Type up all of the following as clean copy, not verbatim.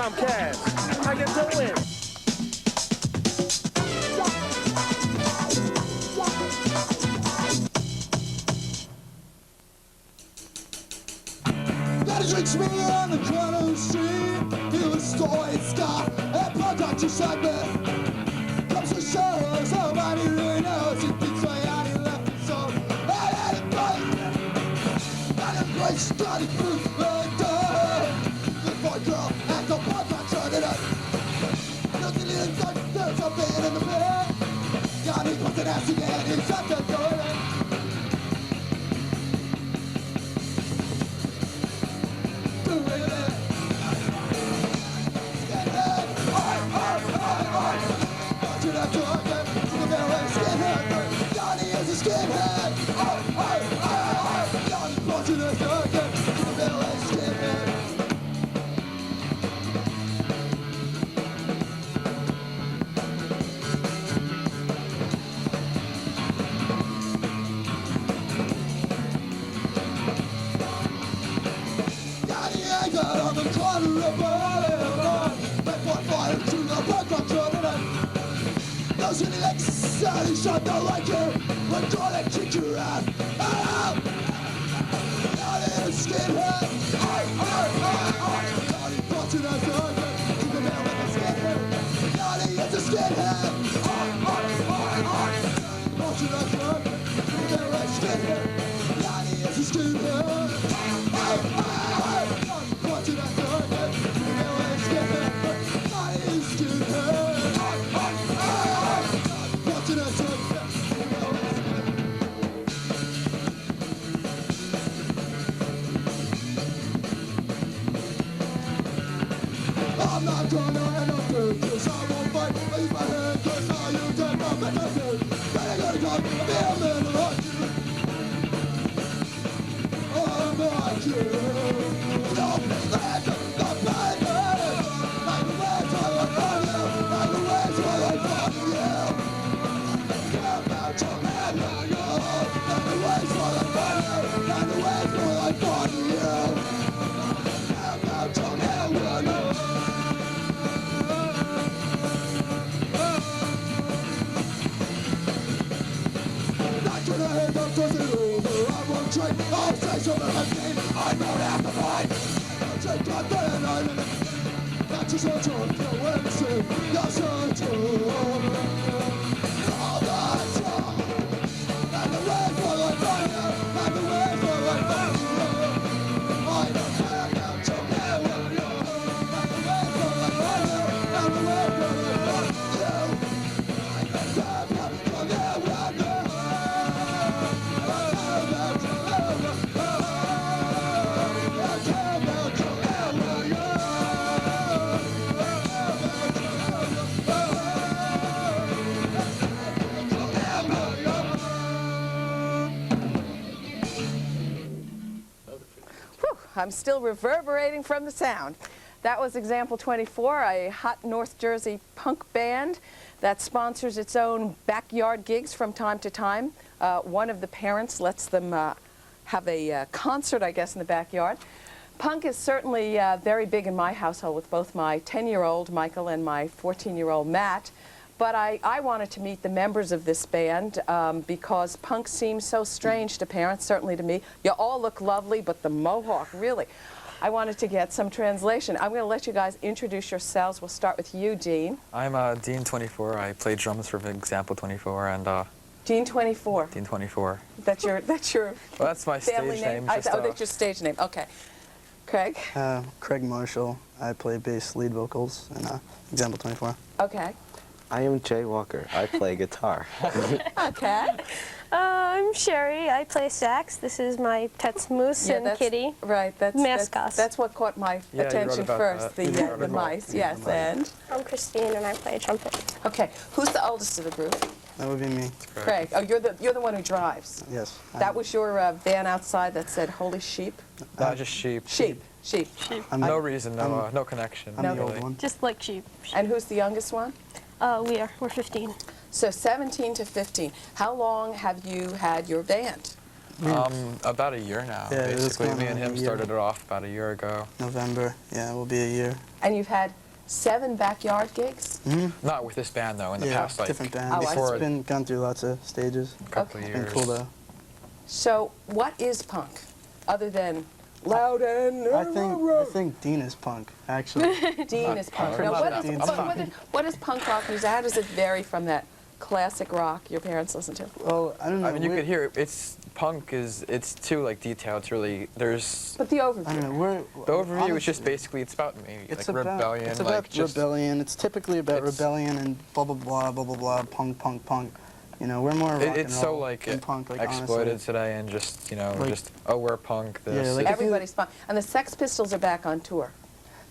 I'm Cass. How you doing? Gotta drinks me on the corner of the street. Feel the story scar and punk rock to shut me. Comes to show somebody really knows it keeps my out he left his soul. And at a point, and a great started food and good boy girl and the punk rock turned it up. Looking in the dark, there's something in the bed. God, he's busting ass again, he's shut the door. He shot the lighter, but don't let kick you out. Not in a skinhead. Not in busting us again. He's a man with a skinhead. Not he is a skinhead. Busting us again. He's a man skinhead. Not he is a skinhead. Busting us again. He's a man with a skinhead. Not he is a skinhead. I'm not gonna end up good, 'cause I won't fight. I use my head, 'cause now you take my benefit. Then I gotta go, I'll be a man like you. I'm like you. Don't let the pain hurt. Like the waves while I find you. Like the waves while I find you. Come out your head, like you. Like the waves while I find you. Like the waves while I find you. Come out your head, like you. I'll say something like me, I don't have to fight. I'll take God by an island. That's just what you're doing, see. That's what you're all the time. And the way for I find you, and the way for I find you. I don't have no to care with you. And the way for I find you, and the way for I find you. I don't have no to care with you. I'm still reverberating from the sound. That was Example 24, a hot North Jersey punk band that sponsors its own backyard gigs from time to time. One of the parents lets them have a concert, I guess, in the backyard. Punk is certainly very big in my household with both my 10-year-old Michael and my 14-year-old Matt. But I wanted to meet the members of this band because punk seems so strange to parents, certainly to me. You all look lovely, but the mohawk, really. I wanted to get some translation. I'm going to let you guys introduce yourselves. We'll start with you, Dean. I'm Dean 24. I play drums for Example 24 and Dean 24. Dean 24. That's your Well, that's my family stage name. That's your stage name. Okay. Craig? Craig Marshall. I play bass lead vocals in Example 24. Okay. I am Jay Walker. I play guitar. Okay. I'm Sherry. I play sax. This is my pets Moose and Kitty. Right. Mascots. That's what caught my attention first. That. The mice. Yes. And. I'm Christine, and I play trumpet. Okay. Who's the oldest of the group? That would be me. Craig. Oh, you're the one who drives. Yes. That was your van outside that said "Holy Sheep." No, just sheep. Sheep. No reason. No connection. I'm the old one. Just like sheep. And who's the youngest one? We're 15. So 17 to 15. How long have you had your band? About a year now, Yeah, it's basically. going Me on and a him year. started it off about a year ago. November, yeah, it will be a year. And you've had 7 backyard gigs? Not with this band, though, in the Yeah, past, like, different bands. Oh, I before It's been gone through lots of stages. a couple Okay. of It's been years. cool though. So what is punk, other than loud and I think Dean is punk, actually. Dean is punk? I'm Now, not what that is, punk. what is punk rock music? How does it vary from that classic rock your parents listened to? Well, I don't know. I mean, you could hear it's too, like, detailed. It's really, there's, But the overview. I don't know. the overview is honestly, just basically, it's about maybe, it's like, about, rebellion, It's about like, just, rebellion. It's typically about it's- rebellion and blah blah blah blah blah blah. Punk punk punk. You know, we're more rock and it's so, roll like, than punk. Like exploited honestly. today, and just, you know, Like- just, oh, we're punk, this. Yeah, like it's- if you- Everybody's punk. And the Sex Pistols are back on tour.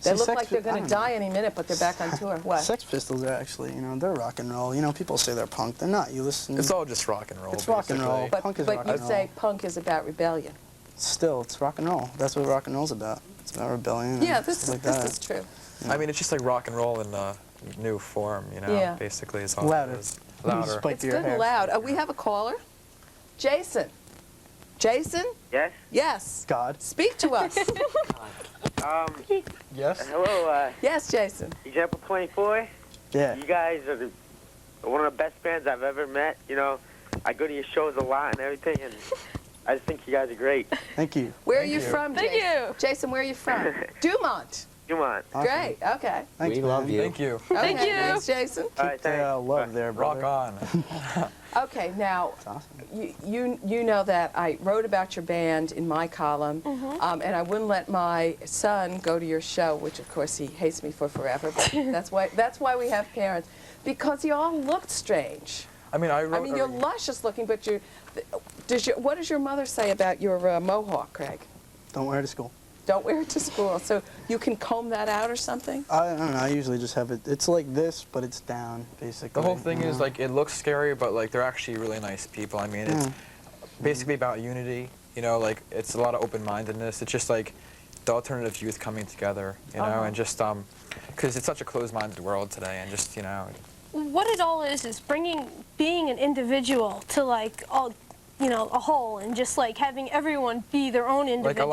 They See, look Sex like they're Pi- I going to don't know. die any minute, but they're back on tour. What? Sex Pistols are actually, you know, they're rock and roll. You know, people say they're punk. They're not. You listen. it's all just rock and roll, It's rock and basically. roll. But, Punk is but rock you and roll. say punk is about rebellion. Still, it's rock and roll. That's what rock and roll's about. It's about rebellion. Yeah, and this stuff is, like this that. is true. I mean, it's just like rock and roll in a new form, you know, Yeah. basically is all Louder. it is. Louder. Spike It's to your good hair. and loud. We have a caller. Jason. Jason? Yes? Yes. God. Speak to us. Yes. Hello, Yes, Jason. Example 24. Yeah. You guys are one of the best bands I've ever met. You know, I go to your shows a lot and everything, and I just think you guys are great. Thank you. Where are you from, Thank Jason? you. Jason, where are you from? Dumont. Come on. Awesome. Great. Okay. Thanks, We man. love you. Thank you. Thank Okay, you. Thanks, Jason. All right, thanks. Love there, brother. Rock on. Okay, now, That's awesome. you know that I wrote about your band in my column, and I wouldn't let my son go to your show, which of course he hates me for forever. But that's why we have parents, because you all looked strange. I mean, I wrote. You're luscious looking, but what does your mother say about your mohawk, Craig? Don't wear it to school. Don't wear it to school. So you can comb that out or something? I don't know. I usually just have it. It's like this, but it's down, basically. The whole thing you is know? like it looks scary, but like they're actually really nice people. I mean, it's basically about unity. You know, like it's a lot of open-mindedness. It's just like the alternative youth coming together. You know, and just because it's such a closed-minded world today, and just you know. What it all is being an individual to like all, you know, a whole, and just like having everyone be their own individual. Like a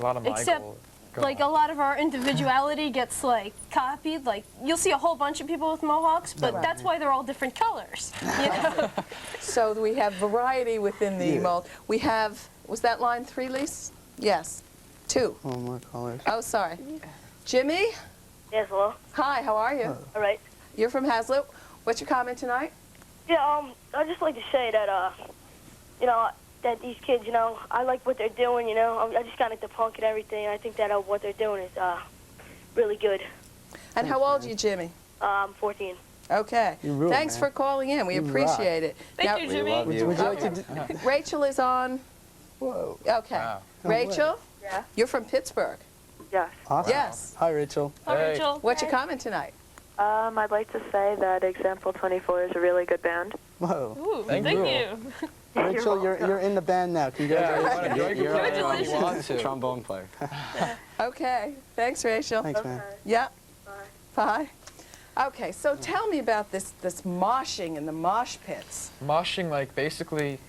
lot of my Except, goal. like a lot of our individuality gets like copied. Like you'll see a whole bunch of people with mohawks, but Right. that's why they're all different colors. You know? So we have variety within the Yeah. mold. We have, was that line 3, Lise? Yes. 2. Oh, more colors. Oh, sorry. Jimmy? Yes, hello. Hi, how are you? All right. You're from Hazlitt. What's your comment tonight? Yeah, I'd just like to say that, you know, that these kids, you know, I like what they're doing, you know. I just got into punk and everything, and I think that what they're doing is really good. And how old are you, Jimmy? 14. Okay. You rule, Thanks man. for calling in. We You rock. appreciate it. Thank Now, you, We Jimmy. love you. Would you like to Okay. do? Rachel is on. Whoa. Okay. Wow. No way. Rachel? Yeah. You're from Pittsburgh. Yes. Awesome. Yes. Hi, Rachel. Hi, Hey. Rachel. What's your comment tonight? I'd like to say that Example 24 is a really good band. Whoa. Ooh, Thank thank you. you. Rachel, you're in the band now. Congratulations. You're Congratulations. you want to. Trombone player. Okay. Thanks, Rachel. Thanks, man. Yeah. Bye. Okay, so tell me about this moshing in the mosh pits. Moshing, like basically,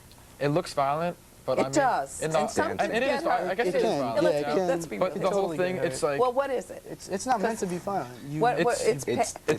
it looks violent, but I It mean, does. and And some and it kids is. get hurt. I guess It it is can, violent. yeah, let's, it be, can. let's be But real. the whole totally thing, get it's hurt. like Well, what is it? It's not meant to be violent. You, What, It's-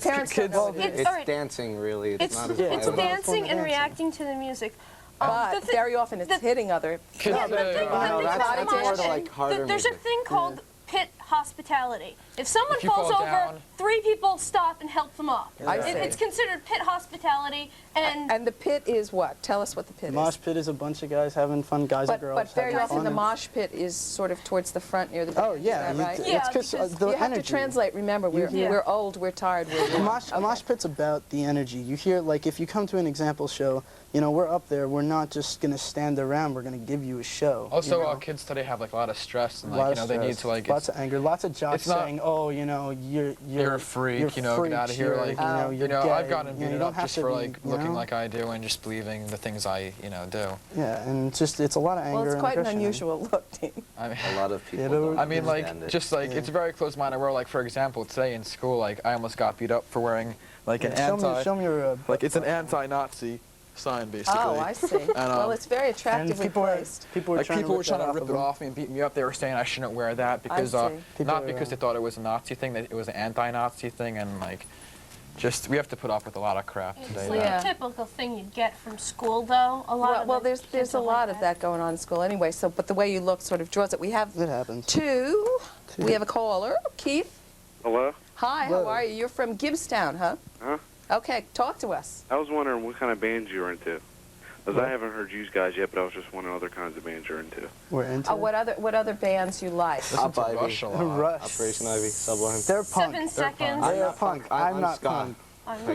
parents kids- don't know It's, It's all right. dancing, really. It's, It's, not as Yeah, it's violent. dancing and dancing. reacting to the music. but the thi- very often it's the- hitting other. Kids Yeah, the say, thing, no, the thing that's- about that's more to, moshing, like, harder there's a music. thing called pit hospitality. If someone If you falls fall over, down- 3 people stop and help them up. I see. It's considered pit hospitality, and And the pit is what? Tell us what the pit Mosh is. pit is a bunch of guys having fun, guys and But girls. very having often fun the and- mosh pit is sort of towards the front near the band. Oh yeah, Is that right? Yeah, it's because because the you have energy. to translate. Remember, we're, hear- we're old, we're tired, we're A young. mosh, Okay. a mosh pit's about the energy. You hear, like, if you come to an example show, you know, we're up there. We're not just gonna stand around. We're gonna give you a show. Also, you know? kids today have like a lot of stress and A lot like you of know they need stress, to like lots of anger, lots of jocks it's not- saying, "Oh, you know, you're a freak, you're you know, get out of here, freaks, like you're gay." I've gotten You know, you beaten don't up have just to for be, like you looking know? like I do and just believing the things I do. Yeah, and it's a lot of anger. Well, it's and quite an aggression. unusual look, Dean. I mean, A lot of people Yeah, don't I mean, like, understand it. just like it's a very close-minded world. Like, for example, today in school, like, I almost got beat up for wearing like an Yeah, anti. show me your. Like, it's an anti-Nazi sign, basically. Oh, I see. Well, it's very And attractively people placed. people were Like trying people were to trying to rip rip it off me and beat me up. They were saying I shouldn't wear that because see. People not are, because they thought it was a Nazi thing, that it was an anti-Nazi thing, and like, just we have to put up with a lot of crap It's today. like Yeah. a typical thing you'd get from school, though. A lot of Well, the there's kids a are lot like of that going on in school anyway. So, but the way you look sort of draws it. We have It happens. two. We have a caller, Keith. Hello? Hi, Hello. how are you? You're from Gibbstown, huh? Huh? Okay, talk to us. I was wondering what kind of bands you were into. Because What? I haven't heard you guys yet, but I was just wondering other kinds of bands you're into. We're into What other bands you like? Listen to Ivy. Rush a lot. Rush. Operation Ivy, Sublime. They're punk. 7 seconds. I'm They're not punk. I'm I'm not ska. punk.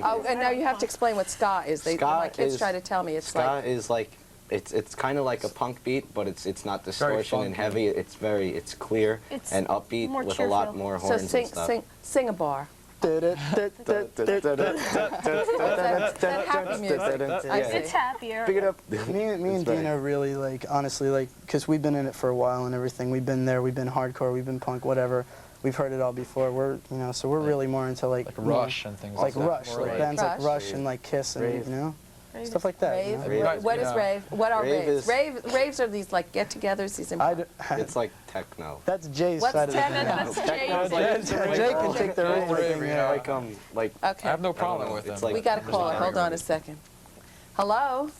Oh, and now you have to explain what ska is. Ska My kids is- try to tell me it's Ska like. is like it's kind of like a punk beat, but it's not distortion and funky. heavy. It's clear It's and upbeat more with a lot cheerful. more So horns sing, and stuff. sing a bar. That's happy music. I Yeah. see. It's happier. Pick it up. Me and It's very- Dean are really like, honestly, like, because we've been in it for a while and everything. We've been there. We've been hardcore. We've been punk. Whatever. We've heard it all before. We're, so we're really more into like Rush and things like like that. Rush, More like like- bands like Rush. Rush and like Kiss and Rave. stuff like that. Rave. Rave. What is Yeah. rave? What are Rave raves? is- Raves are these like get-togethers. These. It's like techno. That's Jay's What's side of the techno? band. That's Jay. Jay can take the rave. Rave, thing, you yeah. know. Like Okay. I have no I don't problem know, with it's them. like- We got a caller. There's Hold on a second. Hello.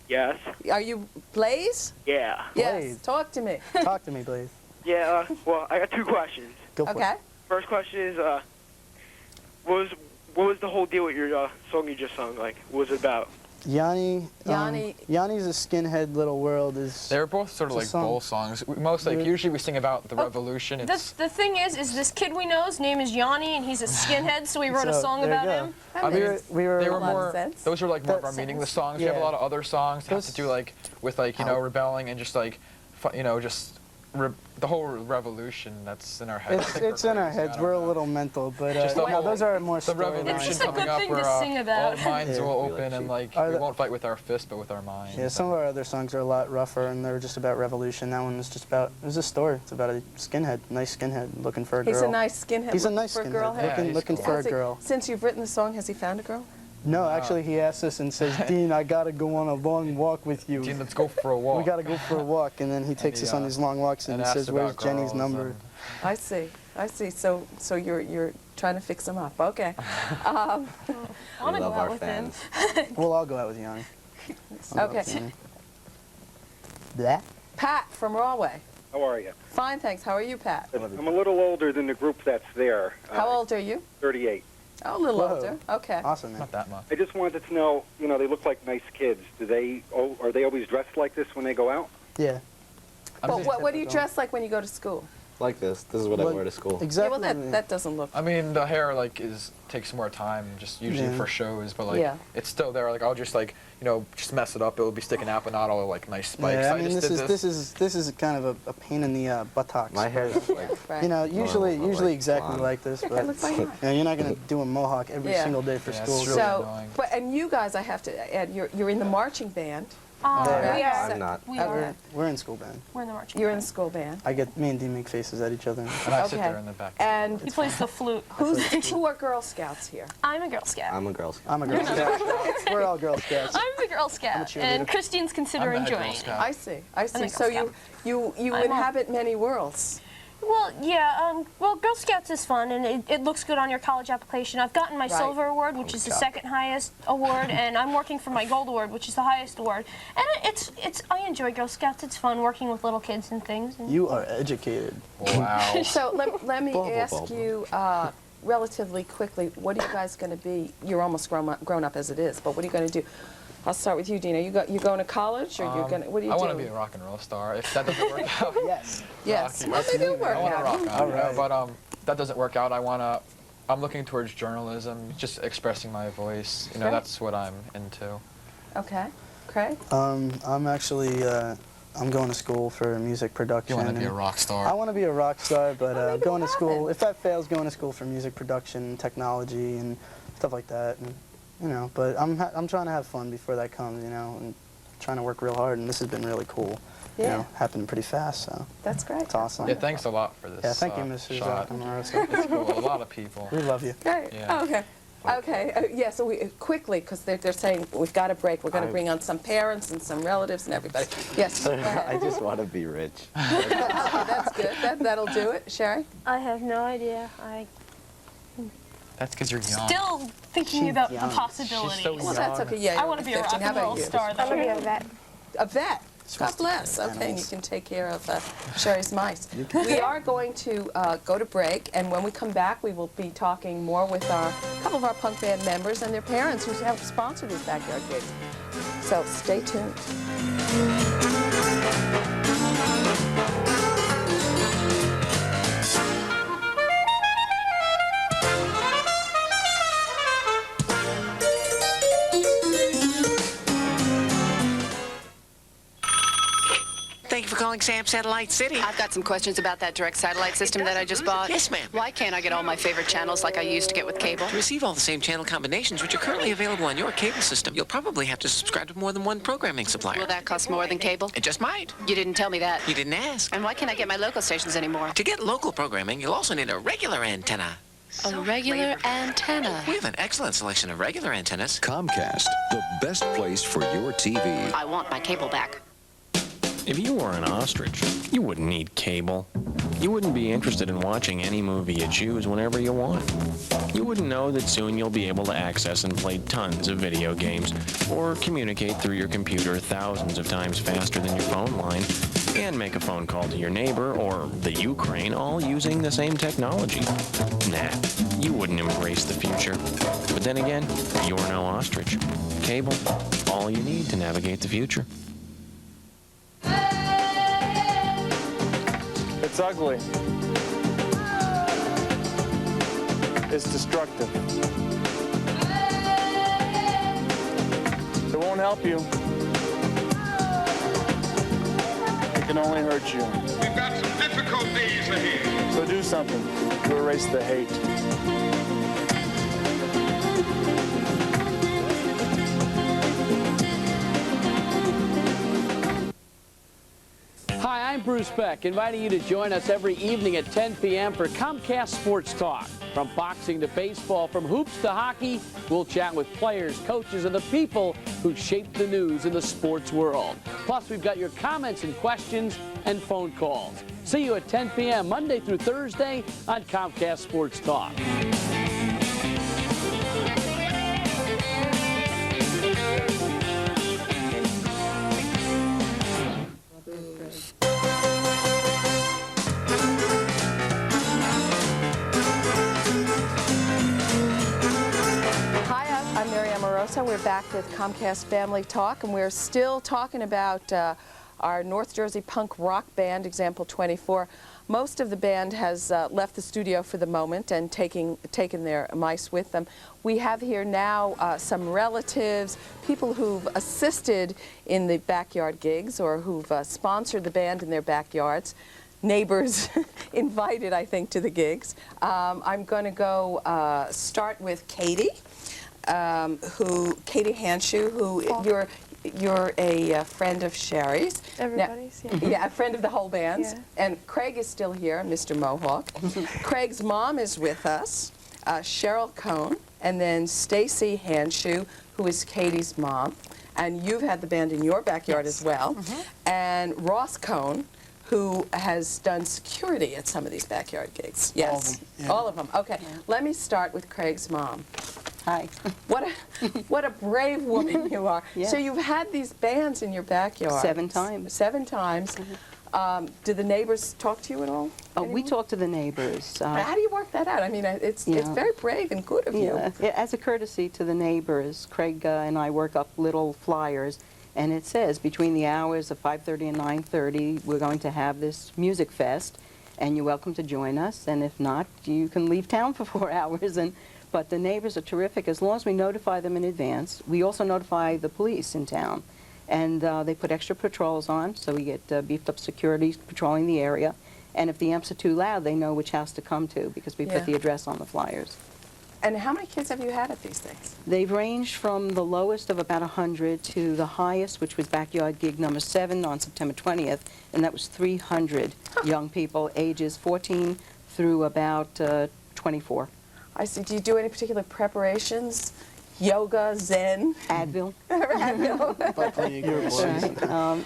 Yes. Are you Blaze? Yeah. Yes. Blaze. Talk to me. Talk to me, Blaze. Yeah. Well, I got two questions. Go for Okay. it. First question is, what was the whole deal with your song you just sung? Like, what was it about? Yanni. Yanni's a skinhead little world is. They were both sort of It's a like song. bowl songs. Most like usually we sing about the revolution. It's The thing is this kid we know's name is Yanni, and he's a skinhead, so we wrote a So, song there you about go. him. That I mean, makes we were they a were lot of more. sense. Those were like more of That our meaningless sense. songs. We have a Yeah. lot of other songs that have to Those- do like with like rebelling and just like just the whole revolution that's in our heads. It's in our heads. We're a little mental, but Just the no, whole- those are more The storylines. revolution It's just a coming good up thing where to sing about. all minds Yeah. will We like open and sheep. like Are we the- won't fight with our fists but with our minds. Yeah, some of our other songs are a lot rougher, and they're just about revolution. That one was just about, it was a story. It's about a skinhead, nice skinhead, looking for a girl. He's a nice skinhead. He's a looking nice for a skinhead, girl. Yeah, looking, he's looking cool. for a Has he- girl. Since you've written the song, has he found a girl? No, actually, he asks us and says, Dean, I gotta go on a long walk with you. Dean, let's go for a walk. We gotta go for a walk, and then he takes he, us on these long walks, and he asks says, "Where's about Jenny's girls number?" and- I see. I see. So you're trying to fix him up. Okay. We Wanna love go out our with him. fans. Well, I'll go out with Yanni. Okay. Blah. Pat from Rahway. How are you? Fine, thanks. How are you, Pat? I'm a little older than the group that's there. How old are you? 38. Oh, a little Whoa. older. Okay. Awesome, man. Not that much. I just wanted to know, they look like nice kids. Are they always dressed like this when they go out? Yeah. Well, just what do you typical. dress like when you go to school? Like this. This is what I Well, wear to school. Yeah, Exactly. well, that doesn't look. I mean, the hair like takes more time, just usually Yeah. for shows, but like Yeah. it's still there. Like I'll just just mess it up. It'll be sticking out, but not all like nice spikes. Yeah, I mean, just did this is kind of a pain in the buttocks. My hair is like Right. Usually Normal, like exactly blonde. like this, It but looks like mine. you're not gonna do a mohawk every Yeah. single day for Yeah, school. it's really So, annoying. and you guys, I have to add, you're in the marching band. Yeah. We are. I'm not. We Okay. are. We're in school band. We're in the marching You're in the band. school band. Me and Dean make faces at each other. And I sit Okay. there in the back. And He plays the flute. who are Girl Scouts here? I'm a Girl Scout. I'm a Girl Scout. I'm a Girl Scout. We're all Girl Scouts. I'm the Girl Scout, cheerleader. and Christine's I'm considering the head Girl joining. Scout. I see. I see. a Girl So Scout. you I'm inhabit many worlds. Well, yeah. Well, Girl Scouts is fun, and it looks good on your college application. I've gotten my Right. silver award, which is the second highest award, and I'm working for my gold award, which is the highest award. And I enjoy Girl Scouts. It's fun working with little kids and things. And You are educated. Wow. So let me Blah, blah, ask blah, blah. you relatively quickly, what are you guys going to be? You're almost grown up as it is, but what are you going to do? I'll start with you, Dina. You going to college, or you're going to? What do you I do? want to be a rock and roll star. If that doesn't work out, Yes. Yes. Rocky. Well, maybe it'll work I want to out. rock on. All right. But that doesn't work out. I'm looking towards journalism, just expressing my voice. Sure. That's what I'm into. Okay. Craig? I'm actually I'm going to school for music production. You want to be a and rock star? I want to be a rock star, but Well, maybe going to it'll school. happen. If that fails, going to school for music production, technology, and stuff like that. And, but I'm trying to have fun before that comes. And trying to work real hard. And this has been really cool. Yeah. Happened pretty fast. So That's great. it's awesome. Yeah, thanks a lot for this. Yeah, thank you, Mrs. shot. Amoroso. It's cool. A lot of people. We love you. Great. Yeah. Okay. Okay, yeah, so we quickly, because they're saying we've got a break. We're going to bring on some parents and some relatives and everybody. Yes. I just want to be rich. Okay, that's good. That'll do it. Sherry? I have no idea. That's because you're young. Still thinking about the young. possibilities. She's so Well, that's okay. Yeah, I want to be a rock 15. How and about roll you? star, though. I'm gonna be a vet. A vet. God bless. Okay, and you can take care of Sherry's mice. We are going to go to break, and when we come back, we will be talking more with a couple of our punk band members and their parents who have sponsored these backyard gigs. So stay tuned. Thank you for calling Sam Satellite City. I've got some questions about that direct satellite system that I just bought. Yes, ma'am. Why can't I get all my favorite channels like I used to get with cable? To receive all the same channel combinations which are currently available on your cable system, you'll probably have to subscribe to more than one programming supplier. Will that cost more than cable? It just might. You didn't tell me that. You didn't ask. And why can't I get my local stations anymore? To get local programming, you'll also need a regular antenna. A regular antenna. We have an excellent selection of regular antennas. Comcast, the best place for your TV. I want my cable back. If you were an ostrich, you wouldn't need cable. You wouldn't be interested in watching any movie you choose whenever you want. You wouldn't know that soon you'll be able to access and play tons of video games, or communicate through your computer thousands of times faster than your phone line, and make a phone call to your neighbor or the Ukraine, all using the same technology. Nah, you wouldn't embrace the future. But then again, you're no ostrich. Cable, all you need to navigate the future. It's ugly. It's destructive. It won't help you. It can only hurt you. We've got some difficulties ahead. So do something to erase the hate. Hi, I'm Bruce Beck, inviting you to join us every evening at 10 p.m. for Comcast Sports Talk. From boxing to baseball, from hoops to hockey, we'll chat with players, coaches, and the people who shape the news in the sports world. Plus, we've got your comments and questions and phone calls. See you at 10 p.m. Monday through Thursday on Comcast Sports Talk. I'm Mary Amoroso. We're back with Comcast Family Talk, and we're still talking about our North Jersey punk rock band, Example 24. Most of the band has left the studio for the moment and taken their mice with them. We have here now some relatives, people who've assisted in the backyard gigs or who've sponsored the band in their backyards. Neighbors invited, I think, to the gigs. I'm going to go start with Katie. Katie Hanshu, who you're a friend of Sherry's. Everybody's, now, yeah. A friend of the whole band's. Yeah. And Craig is still here, Mr. Mohawk. Craig's mom is with us, Cheryl Cohn, and then Stacy Hanshu, who is Katie's mom. And you've had the band in your backyard as well. And Ross Cohn, who has done security at some of these backyard gigs. Yes, all of them. Okay, let me start with Craig's mom. Hi. What a brave woman you are. Yeah. So you've had these bands in your backyard. 7 times. 7 times. Do the neighbors talk to you at all? Oh, we talk to the neighbors. How do you work that out? I mean, it's very brave and good of you. As a courtesy to the neighbors, Craig and I work up little flyers, and it says between the hours of 5:30 and 9:30, we're going to have this music fest, and you're welcome to join us. And if not, you can leave town for 4 hours. But the neighbors are terrific as long as we notify them in advance. We also notify the police in town, and they put extra patrols on, so we get beefed up security patrolling the area. And if the amps are too loud, they know which house to come to because we put the address on the flyers. And how many kids have you had at these things? They've ranged from the lowest of about 100 to the highest, which was backyard gig number 7 on September 20th, and that was 300 young people, ages 14 through about 24. I see. Do you do any particular preparations? Yoga, Zen? Advil. Advil.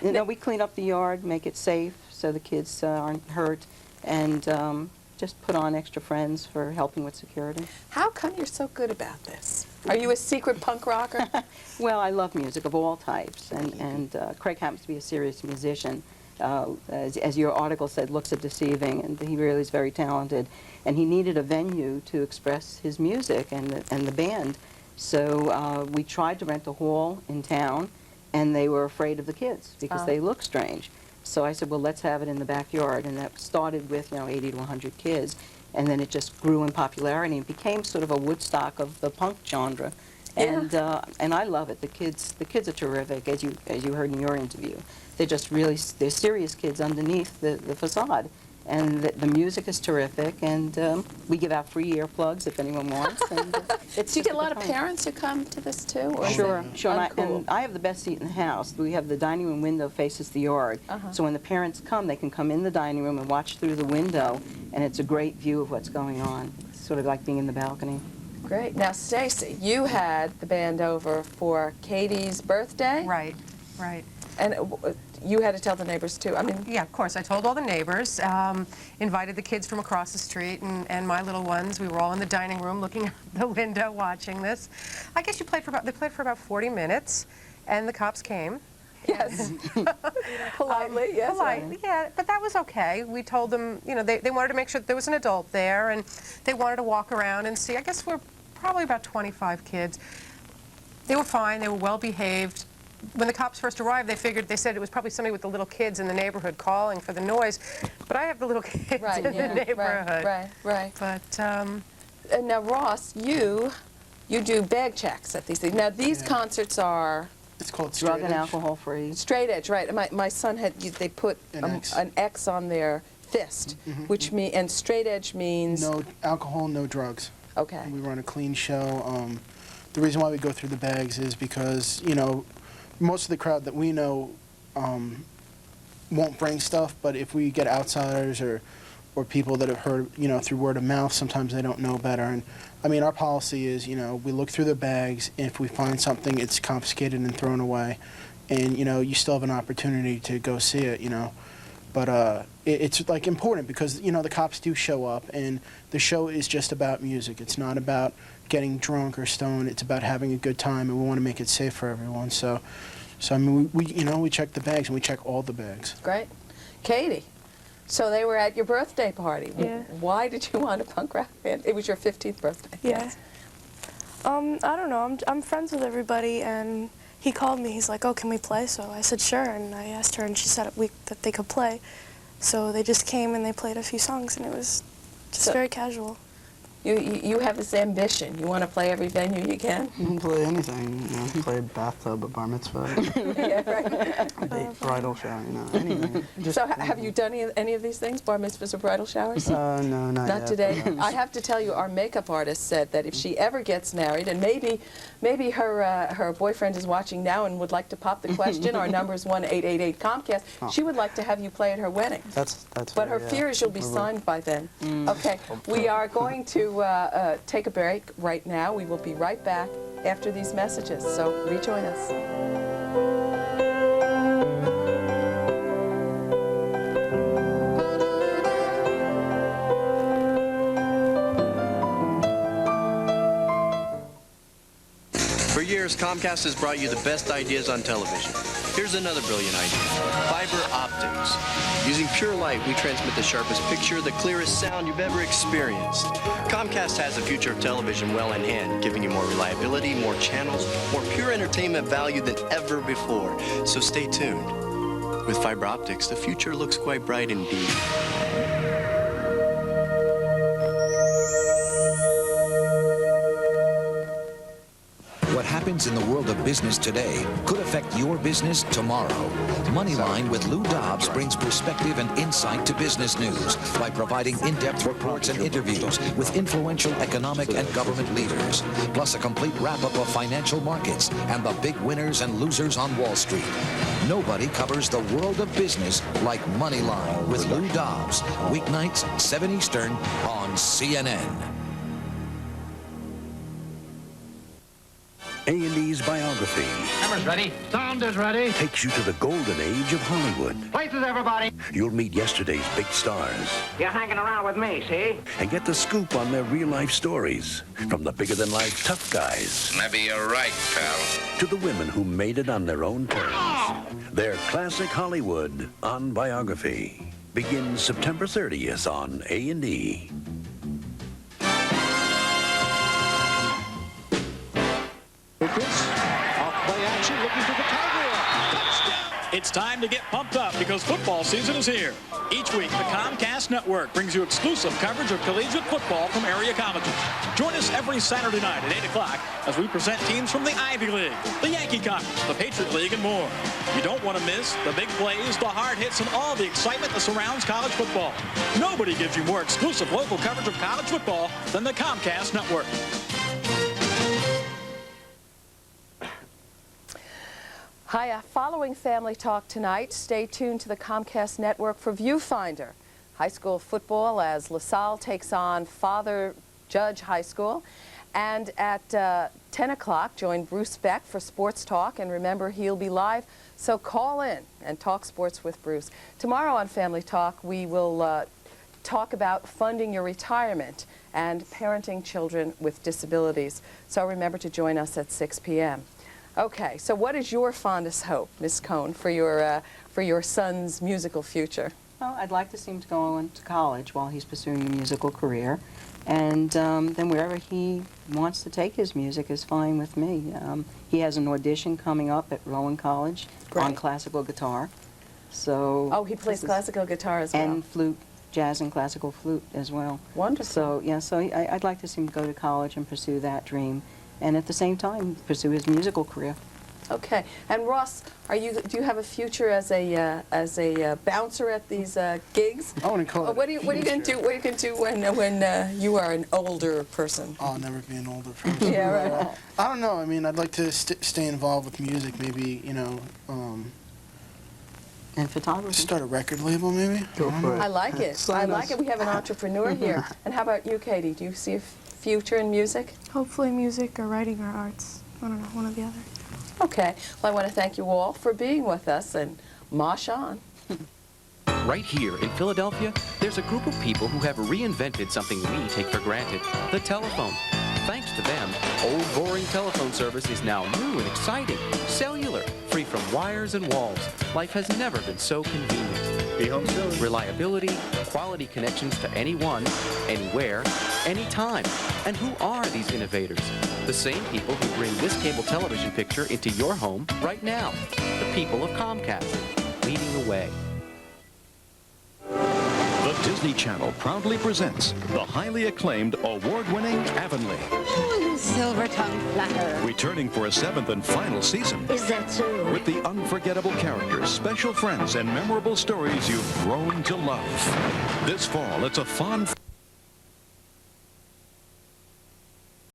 You know, we clean up the yard, make it safe so the kids aren't hurt, and just put on extra friends for helping with security. How come you're so good about this? Are you a secret punk rocker? Well, I love music of all types, and Craig happens to be a serious musician. As your article said, looks are deceiving, and he really is very talented. And he needed a venue to express his music and the band. So we tried to rent a hall in town, and they were afraid of the kids because they look strange. So I said, well, let's have it in the backyard, and that started with 80 to 100 kids, and then it just grew in popularity and became sort of a Woodstock of the punk genre. Yeah. And I love it. The kids are terrific, as you heard in your interview. They're just really they're serious kids underneath the facade, and the music is terrific. And we give out free earplugs if anyone wants. And, Do you get a lot of parents who come to this too? Or Sure. Uncool? And I have the best seat in the house. We have the dining room window faces the yard, so when the parents come, they can come in the dining room and watch through the window, and it's a great view of what's going on. It's sort of like being in the balcony. Great. Now, Stacy, you had the band over for Katie's birthday. Right, right. And you had to tell the neighbors too. I mean, yeah, of course. I told all the neighbors, invited the kids from across the street and my little ones. We were all in the dining room looking out the window watching this. I guess they played for about 40 minutes, and the cops came. Yes. Politely, yes. Politely, yeah, but that was okay. We told them, they wanted to make sure that there was an adult there, and they wanted to walk around and see. I guess we're probably about 25 kids. They were fine. They were well behaved. When the cops first arrived, they said it was probably somebody with the little kids in the neighborhood calling for the noise. But I have the little kids in the neighborhood. Right. But and now, Ross, you do bag checks at these things. Now, these concerts are. It's called drug and alcohol free. Straight edge, right? My son they put an X on their fist, which and straight edge means no alcohol, no drugs. Okay. We run a clean show. The reason why we go through the bags is because most of the crowd that we know won't bring stuff, but if we get outsiders or people that have heard through word of mouth, sometimes they don't know better. And I mean, our policy is we look through the bags, and if we find something, it's confiscated and thrown away, and you still have an opportunity to go see it. But it's like important because the cops do show up, and the show is just about music. It's not about getting drunk or stoned. It's about having a good time, and we want to make it safe for everyone. So I mean, we check the bags, and we check all the bags. Great. Katie, so they were at your birthday party. Yeah. Why did you want a punk rock band? It was your 15th birthday. Yeah. Yes. I don't know. I'm friends with everybody, and he called me. He's like, "Oh, can we play?" So I said, "Sure." And I asked her, and she said that they could play. So they just came and they played a few songs, and it was just very casual. You have this ambition. You want to play every venue you can? You can play anything. Play bathtub, a bar mitzvah, Yeah, right. a date, bridal shower, anything. So have you done any of these things, bar mitzvahs or bridal showers? No, not yet. Today. I have to tell you, our makeup artist said that if she ever gets married, and maybe her boyfriend is watching now and would like to pop the question, our number is 1-888-COMCAST, she would like to have you play at her wedding. That's But her fear is you'll be signed by then. Okay, we are going to take a break right now. We will be right back after these messages, so rejoin us. For years, Comcast has brought you the best ideas on television. Here's another brilliant idea. Fiber optics. Using pure light, we transmit the sharpest picture, the clearest sound you've ever experienced. Comcast has the future of television well in hand, giving you more reliability, more channels, more pure entertainment value than ever before. So stay tuned. With fiber optics, the future looks quite bright indeed. What happens in the world of business today could affect your business tomorrow. Moneyline with Lou Dobbs brings perspective and insight to business news by providing in-depth reports and interviews with influential economic and government leaders, plus a complete wrap-up of financial markets and the big winners and losers on Wall Street. Nobody covers the world of business like Moneyline with Lou Dobbs, weeknights, 7 Eastern on CNN. A&E's biography Camera's ready. Sound is ready. takes you to the golden age of Hollywood. Places, everybody. You'll meet yesterday's big stars You're hanging around with me, see? and get the scoop on their real-life stories. From the bigger-than-life tough guys Maybe you're right, pal. to the women who made it on their own terms. Their classic Hollywood on Biography begins September 30th on A&E. Off-play action, looking for the Tiger. Touchdown! It's time to get pumped up because football season is here. Each week, the Comcast Network brings you exclusive coverage of collegiate football from area colleges. Join us every Saturday night at 8 o'clock as we present teams from the Ivy League, the Yankee Conference, the Patriot League, and more. You don't want to miss the big plays, the hard hits, and all the excitement that surrounds college football. Nobody gives you more exclusive local coverage of college football than the Comcast Network. Hi, following Family Talk tonight, stay tuned to the Comcast Network for Viewfinder. High school football as LaSalle takes on Father Judge High School. And at 10 o'clock, join Bruce Beck for Sports Talk. And remember, he'll be live, so call in and talk sports with Bruce. Tomorrow on Family Talk, we will talk about funding your retirement and parenting children with disabilities. So remember to join us at 6 p.m. Okay, so what is your fondest hope, Ms. Cohn, for your son's musical future? Well, I'd like to see him to go on to college while he's pursuing a musical career. And then wherever he wants to take his music is fine with me. He has an audition coming up at Rowan College on classical guitar. So oh, he plays classical guitar as well. And flute, jazz and classical flute as well. Wonderful. So, yeah, so I'd like to see him go to college and pursue that dream. And at the same time, pursue his musical career. Okay. And Ross, do you have a future as a bouncer at these gigs? I wouldn't call it. What are you going to do? What are you going to do when you are an older person? I'll never be an older person. Yeah, right. I don't know. I mean, I'd like to stay involved with music. Maybe and photography. Start a record label, maybe. Go for it. I like it. I like it. We have an entrepreneur here. And how about you, Katie? Do you see a future in music? Hopefully music or writing or arts. I don't know, one or the other. Okay. Well, I want to thank you all for being with us, and mosh on. Right here in Philadelphia, there's a group of people who have reinvented something we take for granted, the telephone. Thanks to them, old boring telephone service is now new and exciting, cellular, free from wires and walls. Life has never been so convenient. Be home soon. Reliability, quality connections to anyone, anywhere, anytime. And who are these innovators? The same people who bring this cable television picture into your home right now. The people of Comcast, leading the way. The Disney Channel proudly presents the highly acclaimed, award-winning Avonlea. Oh, silver-tongued flatterer. Returning for a 7th and final season. Is that so? With the unforgettable characters, special friends, and memorable stories you've grown to love. This fall, it's a fun...